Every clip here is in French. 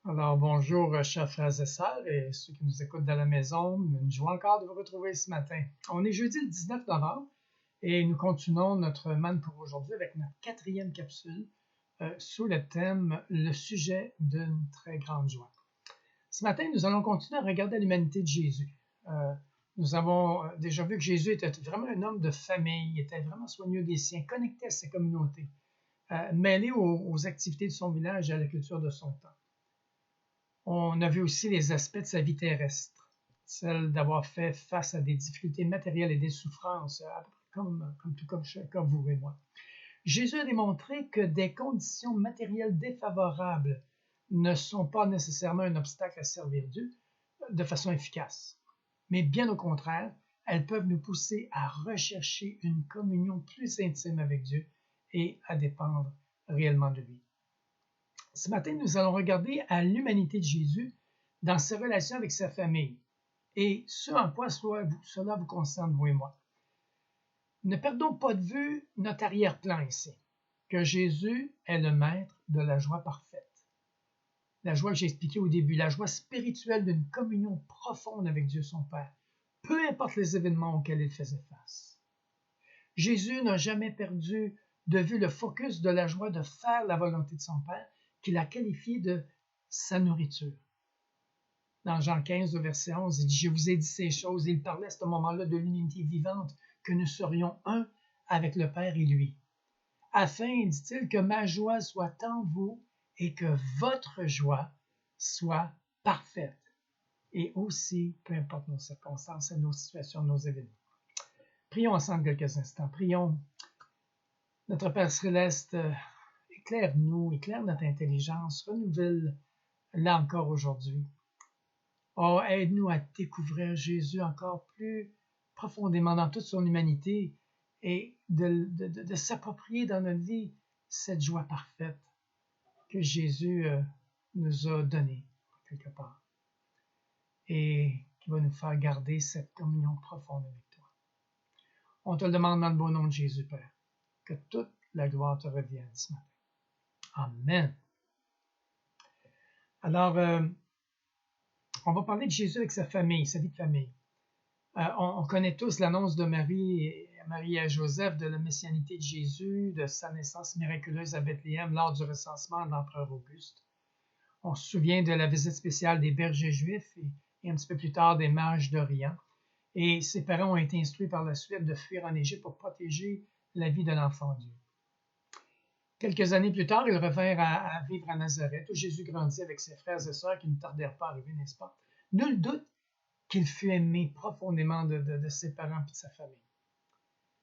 Alors bonjour chers frères et sœurs et ceux qui nous écoutent dans la maison, une joie encore de vous retrouver ce matin. On est jeudi le 19 novembre et nous continuons notre manne pour aujourd'hui avec notre 4e capsule sous le thème « Le sujet d'une très grande joie ». Ce matin, nous allons continuer à regarder l'humanité de Jésus. Nous avons déjà vu que Jésus était vraiment un homme de famille, il était vraiment soigneux des siens, connecté à sa communauté, mêlé aux activités de son village et à la culture de son temps. On a vu aussi les aspects de sa vie terrestre, celle d'avoir fait face à des difficultés matérielles et des souffrances, comme vous et moi. Jésus a démontré que des conditions matérielles défavorables ne sont pas nécessairement un obstacle à servir Dieu de façon efficace, mais bien au contraire, elles peuvent nous pousser à rechercher une communion plus intime avec Dieu et à dépendre réellement de lui. Ce matin, nous allons regarder à l'humanité de Jésus dans ses relations avec sa famille et ce en quoi cela vous concerne, vous et moi. Ne perdons pas de vue notre arrière-plan ici, que Jésus est le maître de la joie parfaite. La joie que j'ai expliquée au début, la joie spirituelle d'une communion profonde avec Dieu son Père, peu importe les événements auxquels il faisait face. Jésus n'a jamais perdu de vue le focus de la joie de faire la volonté de son Père, qu'il a qualifié de sa nourriture. Dans Jean 15, au verset 11, il dit « Je vous ai dit ces choses ». Il parlait à ce moment-là de l'unité vivante, que nous serions un avec le Père et lui. Afin, dit-il, que ma joie soit en vous et que votre joie soit parfaite. Et aussi, peu importe nos circonstances, nos situations, nos événements. Prions ensemble quelques instants. Prions. Notre Père céleste, éclaire-nous, éclaire notre intelligence, renouvelle-la encore aujourd'hui. Oh, aide-nous à découvrir Jésus encore plus profondément dans toute son humanité et de s'approprier dans notre vie cette joie parfaite que Jésus nous a donnée, quelque part, et qui va nous faire garder cette communion profonde avec toi. On te le demande dans le beau nom de Jésus, Père, que toute la gloire te revienne ce matin. Amen. Alors, on va parler de Jésus avec sa famille, sa vie de famille. On connaît tous l'annonce de Marie et Joseph de la messianité de Jésus, de sa naissance miraculeuse à Bethléem lors du recensement de l'empereur Auguste. On se souvient de la visite spéciale des bergers juifs et un petit peu plus tard des mages d'Orient. Et ses parents ont été instruits par la suite de fuir en Égypte pour protéger la vie de l'enfant Dieu. Quelques années plus tard, ils revinrent à vivre à Nazareth, où Jésus grandit avec ses frères et sœurs qui ne tardèrent pas à arriver, n'est-ce pas? Nul doute qu'il fut aimé profondément de ses parents et de sa famille.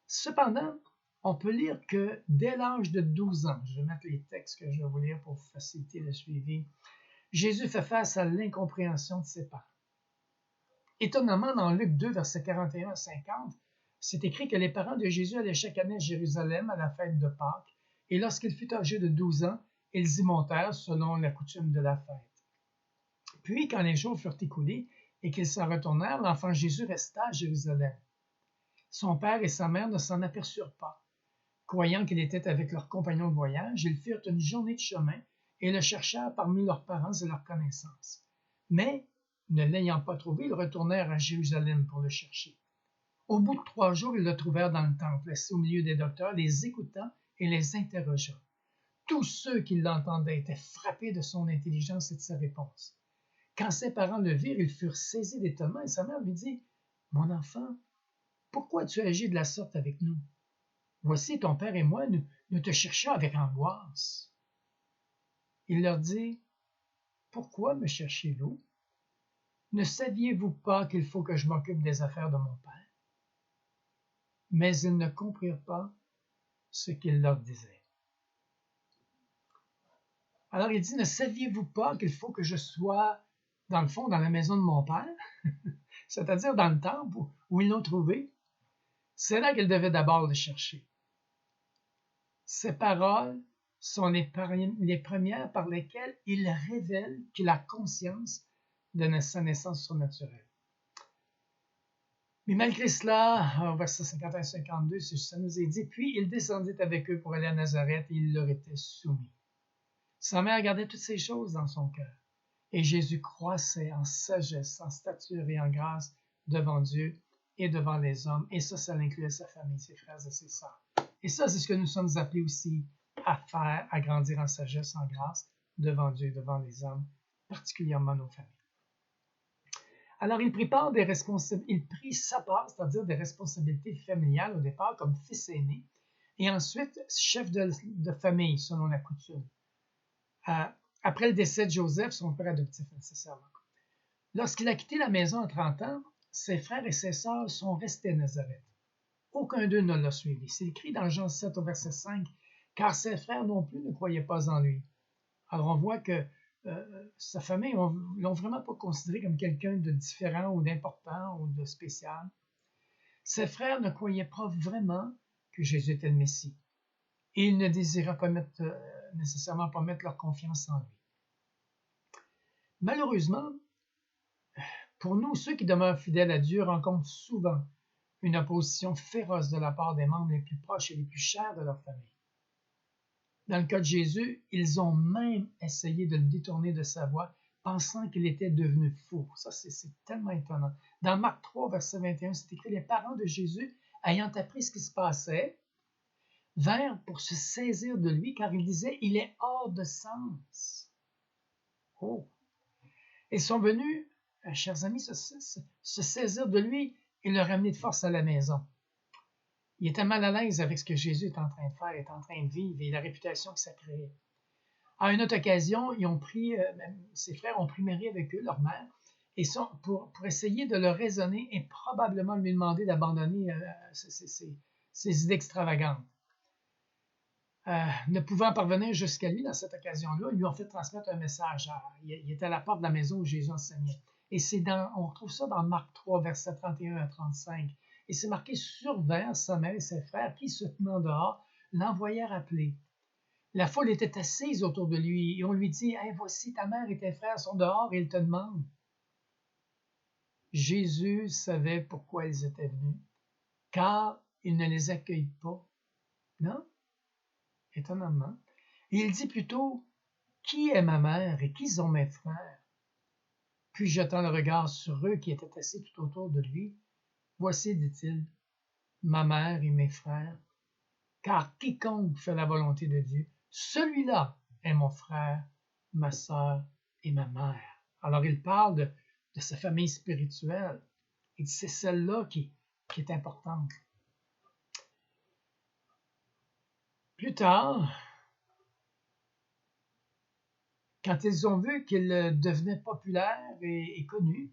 Cependant, on peut lire que dès l'âge de 12 ans, je vais mettre les textes que je vais vous lire pour faciliter le suivi, Jésus fait face à l'incompréhension de ses parents. Étonnamment, dans Luc 2, versets 41 à 50, c'est écrit que les parents de Jésus allaient chaque année à Jérusalem à la fête de Pâques, et lorsqu'il fut âgé de 12 ans, ils y montèrent selon la coutume de la fête. Puis, quand les jours furent écoulés et qu'ils s'en retournèrent, l'enfant Jésus resta à Jérusalem. Son père et sa mère ne s'en aperçurent pas. Croyant qu'il était avec leurs compagnons de voyage, ils firent une journée de chemin et le cherchèrent parmi leurs parents et leurs connaissances. Mais, ne l'ayant pas trouvé, ils retournèrent à Jérusalem pour le chercher. Au bout de 3 jours, ils le trouvèrent dans le temple, assis au milieu des docteurs, les écoutant et les interrogeant. Tous ceux qui l'entendaient étaient frappés de son intelligence et de sa réponse. Quand ses parents le virent, ils furent saisis d'étonnement et sa mère lui dit « Mon enfant, pourquoi tu agis de la sorte avec nous? Voici ton père et moi, nous te cherchions avec angoisse. » Il leur dit « Pourquoi me cherchez-vous? Ne saviez-vous pas qu'il faut que je m'occupe des affaires de mon père? » Mais ils ne comprirent pas ce qu'il leur disait. Alors il dit « Ne saviez-vous pas qu'il faut que je sois, dans le fond, dans la maison de mon père? » C'est-à-dire dans le temple où ils l'ont trouvé. C'est là qu'il devait d'abord le chercher. Ces paroles sont les premières par lesquelles il révèle qu'il a conscience de sa naissance surnaturelle. Mais malgré cela, au verset 51-52, ça nous est dit, puis il descendit avec eux pour aller à Nazareth et il leur était soumis. Sa mère gardait toutes ces choses dans son cœur. Et Jésus croissait en sagesse, en stature et en grâce devant Dieu et devant les hommes. Et ça incluait sa famille, ses frères et ses sœurs. Et ça, c'est ce que nous sommes appelés aussi à faire, à grandir en sagesse, en grâce, devant Dieu, devant les hommes, particulièrement nos familles. Alors, il prit sa part, c'est-à-dire des responsabilités familiales au départ, comme fils aîné, et ensuite chef de famille, selon la coutume. Après le décès de Joseph, son père adoptif nécessairement. Lorsqu'il a quitté la maison à 30 ans, ses frères et ses sœurs sont restés à Nazareth. Aucun d'eux ne l'a suivi. C'est écrit dans Jean 7 au verset 5, « Car ses frères non plus ne croyaient pas en lui. » Alors on voit que sa famille ne l'ont vraiment pas considéré comme quelqu'un de différent ou d'important ou de spécial. Ses frères ne croyaient pas vraiment que Jésus était le Messie. Et ils ne désiraient pas nécessairement pas mettre leur confiance en lui. Malheureusement, pour nous, ceux qui demeurent fidèles à Dieu rencontrent souvent une opposition féroce de la part des membres les plus proches et les plus chers de leur famille. Dans le cas de Jésus, ils ont même essayé de le détourner de sa voie, pensant qu'il était devenu fou. Ça, c'est tellement étonnant. Dans Marc 3, verset 21, c'est écrit « Les parents de Jésus, ayant appris ce qui se passait, vinrent pour se saisir de lui, car ils disaient « Il est hors de sens. » Oh! Ils sont venus, chers amis, se saisir de lui et le ramener de force à la maison. Il était mal à l'aise avec ce que Jésus est en train de faire, est en train de vivre et la réputation que ça créait. À une autre occasion, ses frères ont pris Marie avec eux, leur mère, et pour essayer de le raisonner et probablement lui demander d'abandonner ses idées extravagantes. Ne pouvant parvenir jusqu'à lui dans cette occasion-là, ils lui ont fait transmettre un message. Il était à la porte de la maison où Jésus enseignait. Et on retrouve ça dans Marc 3, versets 31 à 35. Et c'est marqué « Survinrent sa mère et ses frères qui, se tenant dehors, l'envoyèrent appeler. La foule était assise autour de lui et on lui dit « Hey, voici ta mère et tes frères sont dehors et ils te demandent. » Jésus savait pourquoi ils étaient venus, car il ne les accueille pas. Non? Étonnamment. Et il dit plutôt « Qui est ma mère et qui sont mes frères? » Puis jetant le regard sur eux qui étaient assis tout autour de lui, « Voici, dit-il, ma mère et mes frères, car quiconque fait la volonté de Dieu, celui-là est mon frère, ma sœur et ma mère. » Alors il parle de sa famille spirituelle. Il dit c'est celle-là qui est importante. Plus tard, quand ils ont vu qu'il devenait populaire et connu,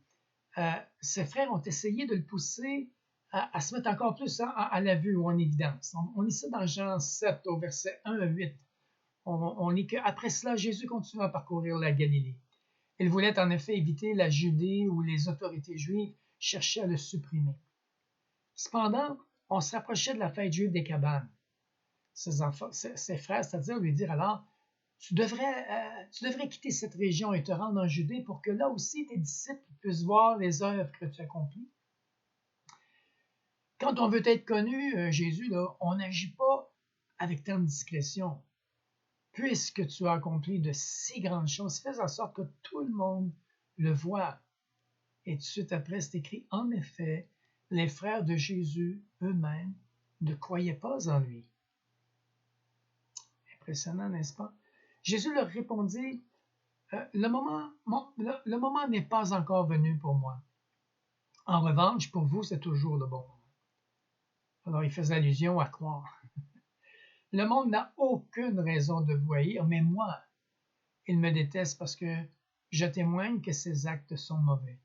ses frères ont essayé de le pousser à se mettre encore plus à la vue ou en évidence. On lit ça dans Jean 7 au verset 1 à 8. On lit qu'après cela, Jésus continua à parcourir la Galilée. Il voulait en effet éviter la Judée où les autorités juives cherchaient à le supprimer. Cependant, on se rapprochait de la fête juive des cabanes. Ses frères, c'est-à-dire lui dire alors, tu devrais quitter cette région et te rendre en Judée pour que là aussi tes disciples puissent voir les œuvres que tu accomplis. Quand on veut être connu, Jésus, là, on n'agit pas avec tant de discrétion. Puisque tu as accompli de si grandes choses, fais en sorte que tout le monde le voit. Et tout de suite après, c'est écrit, en effet, les frères de Jésus eux-mêmes ne croyaient pas en lui. Impressionnant, n'est-ce pas? Jésus leur répondit, le moment n'est pas encore venu pour moi. En revanche, pour vous, c'est toujours le bon moment. Alors, il faisait allusion à croire. Le monde n'a aucune raison de vous haïr, mais moi, il me déteste parce que je témoigne que ses actes sont mauvais.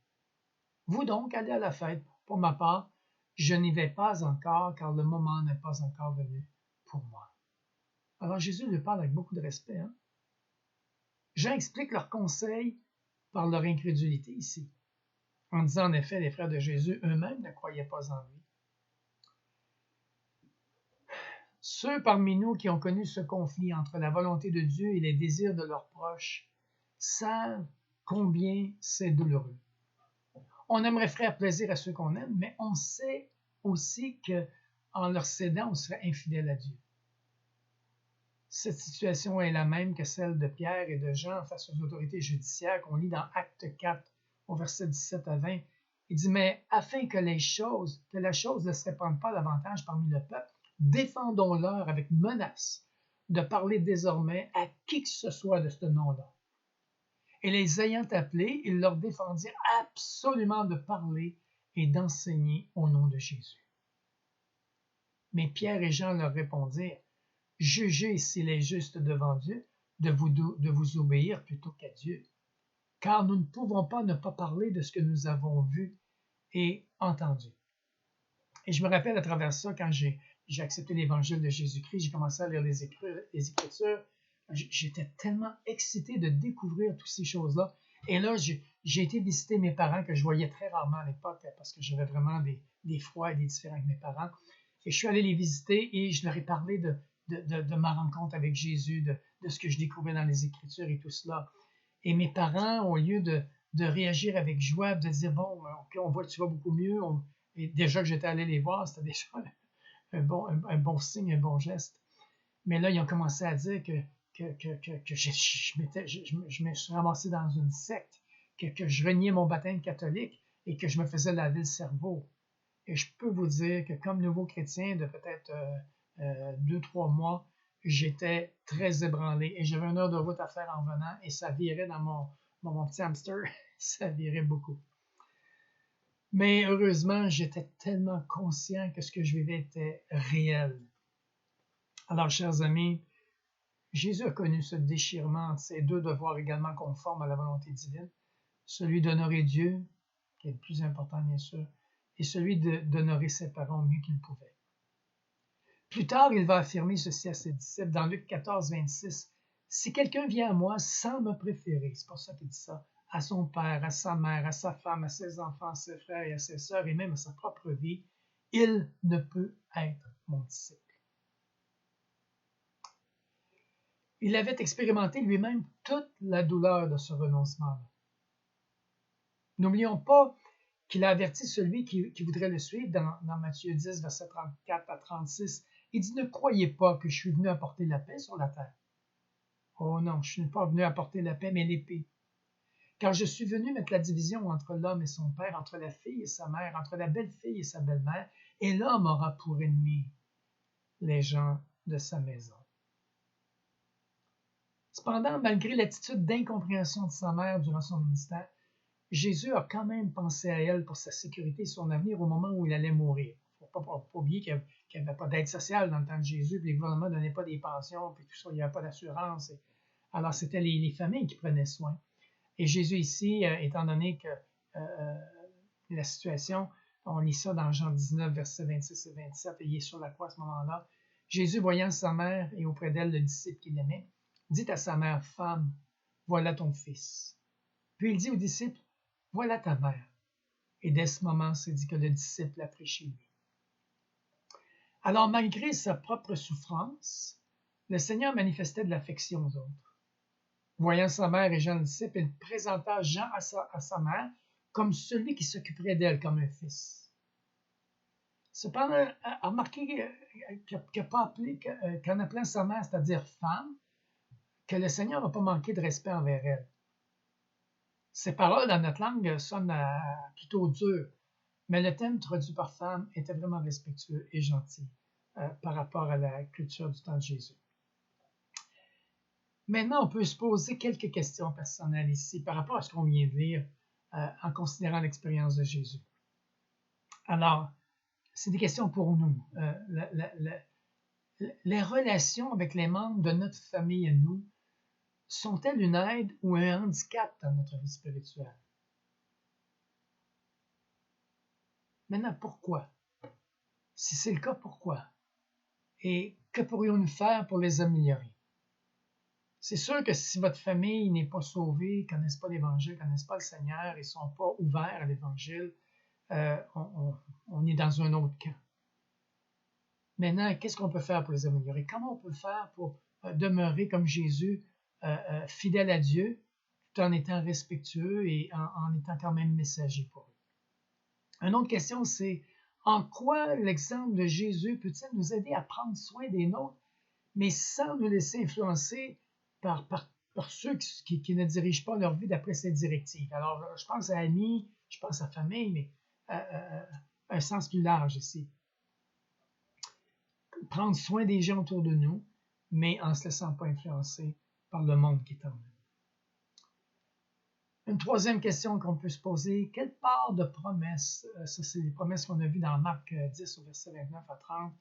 Vous donc, allez à la fête. Pour ma part, je n'y vais pas encore, car le moment n'est pas encore venu pour moi. Alors Jésus lui parle avec beaucoup de respect. Jean explique leur conseil par leur incrédulité ici, en disant en effet, les frères de Jésus eux-mêmes ne croyaient pas en lui. Ceux parmi nous qui ont connu ce conflit entre la volonté de Dieu et les désirs de leurs proches savent combien c'est douloureux. On aimerait faire plaisir à ceux qu'on aime, mais on sait aussi qu'en leur cédant, on serait infidèle à Dieu. Cette situation est la même que celle de Pierre et de Jean face aux autorités judiciaires qu'on lit dans Acte 4 au verset 17 à 20. Il dit, mais afin que la chose ne se répande pas davantage parmi le peuple, défendons-leur avec menace de parler désormais à qui que ce soit de ce nom-là. Et les ayant appelés, il leur défendit absolument de parler et d'enseigner au nom de Jésus. Mais Pierre et Jean leur répondirent, jugez s'il est juste devant Dieu de vous obéir plutôt qu'à Dieu, car nous ne pouvons pas ne pas parler de ce que nous avons vu et entendu. Et je me rappelle à travers ça, quand j'ai accepté l'évangile de Jésus-Christ, j'ai commencé à lire les Écritures, j'étais tellement excité de découvrir toutes ces choses-là. Et là, j'ai été visiter mes parents, que je voyais très rarement à l'époque, parce que j'avais vraiment des froids et des différends avec mes parents. Et je suis allé les visiter et je leur ai parlé de ma rencontre avec Jésus, de ce que je découvrais dans les Écritures et tout cela. Et mes parents, au lieu de réagir avec joie, de dire, bon, OK, on voit que tu vas beaucoup mieux, et déjà que j'étais allé les voir, c'était déjà un bon signe, un bon geste. Mais là, ils ont commencé à dire que je me suis ramassé dans une secte, que je reniais mon baptême catholique et que je me faisais laver le cerveau. Et je peux vous dire que comme nouveau chrétien de peut-être 2-3 mois, j'étais très ébranlé et j'avais 1 heure de route à faire en venant et ça virait dans mon petit hamster, ça virait beaucoup. Mais heureusement, j'étais tellement conscient que ce que je vivais était réel. Alors, chers amis, Jésus a connu ce déchirement entre ces deux devoirs également conformes à la volonté divine, celui d'honorer Dieu, qui est le plus important bien sûr, et celui d'honorer ses parents au mieux qu'il pouvait. Plus tard, il va affirmer ceci à ses disciples dans Luc 14, 26. « Si quelqu'un vient à moi sans me préférer, c'est pour ça qu'il dit ça, à son père, à sa mère, à sa femme, à ses enfants, à ses frères et à ses sœurs, et même à sa propre vie, il ne peut être mon disciple. » Il avait expérimenté lui-même toute la douleur de ce renoncement-là. N'oublions pas qu'il a averti celui qui voudrait le suivre dans Matthieu 10, versets 34 à 36. Il dit, « Ne croyez pas que je suis venu apporter la paix sur la terre. Oh non, je ne suis pas venu apporter la paix, mais l'épée. Car je suis venu mettre la division entre l'homme et son père, entre la fille et sa mère, entre la belle-fille et sa belle-mère, et l'homme aura pour ennemi les gens de sa maison. » Cependant, malgré l'attitude d'incompréhension de sa mère durant son ministère, Jésus a quand même pensé à elle pour sa sécurité et son avenir au moment où il allait mourir. Il ne faut pas oublier qu'il n'y avait pas d'aide sociale dans le temps de Jésus, puis les gouvernements ne donnaient pas des pensions, puis tout ça, il n'y avait pas d'assurance. Alors, c'était les familles qui prenaient soin. Et Jésus ici, étant donné que la situation, on lit ça dans Jean 19, versets 26 et 27, et il est sur la croix à ce moment-là, Jésus, voyant sa mère et auprès d'elle le disciple qu'il aimait, dit à sa mère, « Femme, voilà ton fils. » Puis il dit au disciple, « Voilà ta mère. » Et dès ce moment, c'est dit que le disciple l'a pris chez lui. Alors, malgré sa propre souffrance, le Seigneur manifestait de l'affection aux autres. Voyant sa mère et Jean le disciple, il présenta Jean à sa mère comme celui qui s'occuperait d'elle comme un fils. Cependant, remarquez qu'en appelant sa mère, c'est-à-dire femme, que le Seigneur n'a pas manqué de respect envers elle. Ces paroles dans notre langue sonnent plutôt dures, mais le thème traduit par femme était vraiment respectueux et gentil par rapport à la culture du temps de Jésus. Maintenant, on peut se poser quelques questions personnelles ici par rapport à ce qu'on vient de lire en considérant l'expérience de Jésus. Alors, c'est des questions pour nous. Les relations avec les membres de notre famille à nous sont-elles une aide ou un handicap dans notre vie spirituelle? Maintenant, pourquoi? Si c'est le cas, pourquoi? Et que pourrions-nous faire pour les améliorer? C'est sûr que si votre famille n'est pas sauvée, ne connaissent pas l'Évangile, ne connaissent pas le Seigneur et ne sont pas ouverts à l'Évangile, on est dans un autre camp. Maintenant, qu'est-ce qu'on peut faire pour les améliorer? Comment on peut faire pour demeurer comme Jésus, fidèle à Dieu, tout en étant respectueux et en étant quand même messager pour eux? Une autre question, c'est en quoi l'exemple de Jésus peut-il nous aider à prendre soin des nôtres, mais sans nous laisser influencer par ceux qui ne dirigent pas leur vie d'après cette directive. Alors, je pense à amis, je pense à famille, mais un sens plus large ici. Prendre soin des gens autour de nous, mais en ne se laissant pas influencer par le monde qui est en nous. Une troisième question qu'on peut se poser, quelle part de promesses, ça c'est les promesses qu'on a vues dans Marc 10 au verset 29 à 30,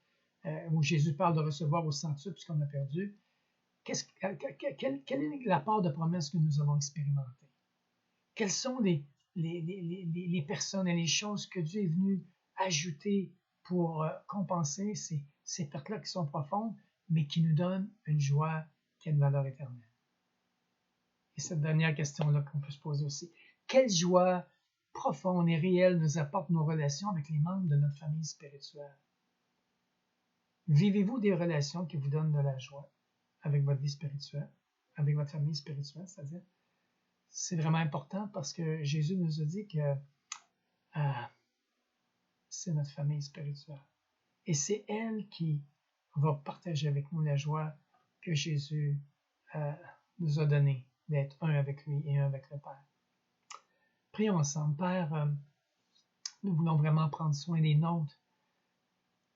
où Jésus parle de recevoir au centuple puisqu'on a perdu, quelle est la part de promesses que nous avons expérimentées? Quelles sont les personnes et les choses que Dieu est venu ajouter pour compenser ces pertes-là qui sont profondes, mais qui nous donnent une joie qui a une valeur éternelle? Et cette dernière question-là qu'on peut se poser aussi. Quelle joie profonde et réelle nous apportent nos relations avec les membres de notre famille spirituelle? Vivez-vous des relations qui vous donnent de la joie avec votre vie spirituelle, avec votre famille spirituelle, c'est-à-dire? C'est vraiment important parce que Jésus nous a dit que c'est notre famille spirituelle. Et c'est elle qui va partager avec nous la joie que Jésus nous a donnée d'être un avec lui et un avec le Père. Prions ensemble. Père, nous voulons vraiment prendre soin des nôtres,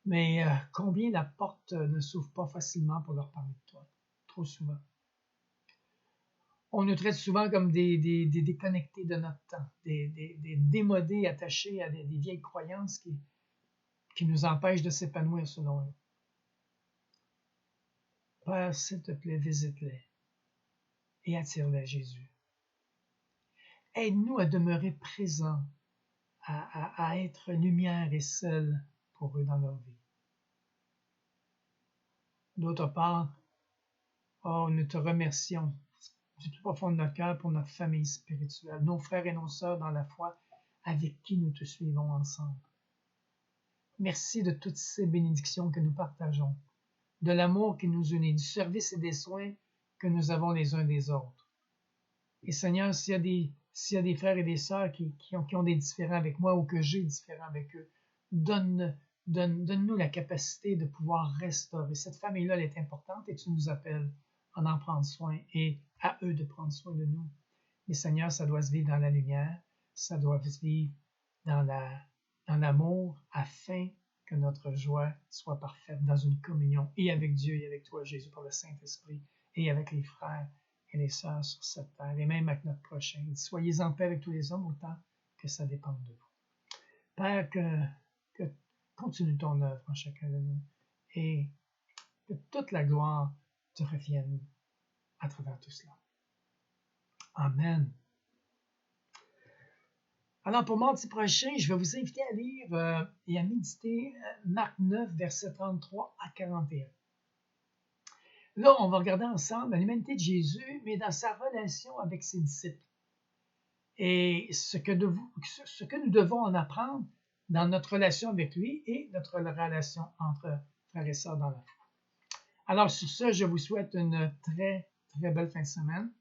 mais combien la porte ne s'ouvre pas facilement pour leur parler de toi, trop souvent. On nous traite souvent comme des déconnectés de notre temps, des démodés attachés à des vieilles croyances qui nous empêchent de s'épanouir selon eux. Père, s'il te plaît, visite-les et attire-les à Jésus. Aide-nous à demeurer présents, à être lumière et sel pour eux dans leur vie. D'autre part, nous te remercions du plus profond de notre cœur pour notre famille spirituelle, nos frères et nos sœurs dans la foi avec qui nous te suivons ensemble. Merci de toutes ces bénédictions que nous partageons, de l'amour qui nous unit, du service et des soins que nous avons les uns des autres. Et Seigneur, s'il y a des frères et des sœurs qui ont des différends avec moi ou que j'ai des différends avec eux, donne-nous la capacité de pouvoir restaurer. Cette famille-là, elle est importante et tu nous appelles à en prendre soin et à eux de prendre soin de nous. Mais Seigneur, ça doit se vivre dans la lumière, ça doit se vivre dans l'amour afin que notre joie soit parfaite dans une communion et avec Dieu et avec toi, Jésus, par le Saint-Esprit et avec les frères et les sœurs sur cette terre et même avec notre prochain. Soyez en paix avec tous les hommes autant que ça dépend de vous. Père, que continue ton œuvre en chacun de nous et que toute la gloire te revienne à travers tout cela. Amen. Alors, pour mardi prochain, je vais vous inviter à lire et à méditer Marc 9, versets 33 à 41. Là, on va regarder ensemble l'humanité de Jésus, mais dans sa relation avec ses disciples. Et ce que nous devons en apprendre dans notre relation avec lui et notre relation entre frères et sœurs dans la foi. Alors, sur ce, je vous souhaite une très, très belle fin de semaine.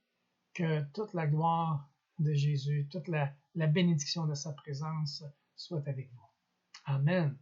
Que toute la gloire de Jésus, toute la bénédiction de sa présence soit avec vous. Amen.